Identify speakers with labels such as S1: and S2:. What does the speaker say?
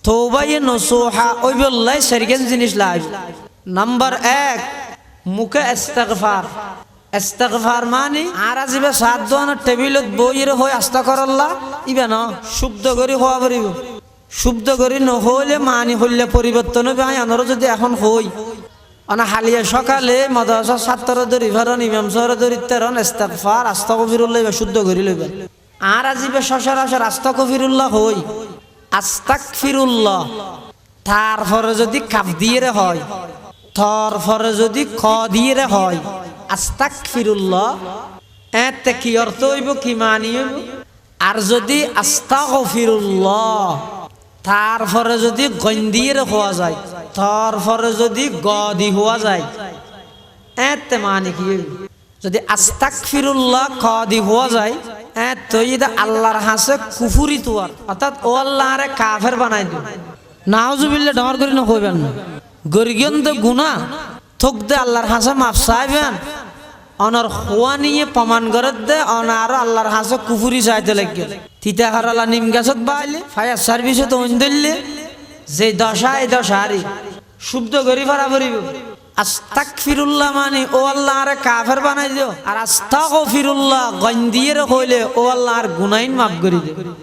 S1: তওবায়ে নসুহা ওই বললাই সেরকেন জিনিস লাই। নাম্বার 1 মুখে ইস্তিগফার। ইস্তিগফার মানে আর আজিবে সাত দোয়ানোর টেবিলত বইয়ের হয় আস্তাগফিরুল্লাহ ইবে না শুদ্ধ করে হওয়া পারিব। শুদ্ধ করে নহলে মানি হইলে পরিবর্তন হবে। আনর যদি এখন হই অনা হালিয়া সকালে মাদ্রাসা ছাত্র ধরি ভরণ ইমাম সাহেব ধরি তেরন ইস্তিগফার আস্তাগফিরুল্লাহ শুদ্ধ করে লইবেন। আর আজিবে সচরাচর আস্তাগফিরুল্লাহ হই আস্তাগফিরুল্লাহ তারপরে যদি কাফ দিয়ে হয়, তারপরে যদি খ দিয়ে হয় আস্তাগফিরুল্লাহ এতে কি অর্থ হইব কি মানি হইব। আর যদি আস্তাগফিরুল্লাহ তারপরে যদি গইন দিয়ে হওয়া যায়, তারপরে যদি গ দি হওয়া যায় এতে মানে কি হইব। যদি আস্তাগফিরুল্লাহ খ দি হওয়া যায় তো এটা আল্লাহর হাসে কুফুরি তোয়ার অর্থাৎ ও আল্লাহরে কাফের বানাই দিও। নাউজুবিল্লাহ ডর করি না কইবেন না। গরিগন্ত গুনাহ থক দে আল্লাহর হাসে মাফ চাইবেন অনর খোয়া নিয়ে প্রমাণ করে দে অনার আল্লাহর হাসে কুফুরি চাইতে লাগে। তিতা হারালা নিম গাছত বাইলে ফায়ার সার্ভিসে তো দিল্লে যে দশা এই দশারি শুদ্ধ করি ফারা পড়িব। আস্তাগফিরুল্লাহ মানে ও আল্লাহরে কাফের বানাই দিও। আর আস্তাগফিরুল্লাহ গইন দিয়ে কইলে ও আল্লাহর গুনাইন মাফ করে দিও।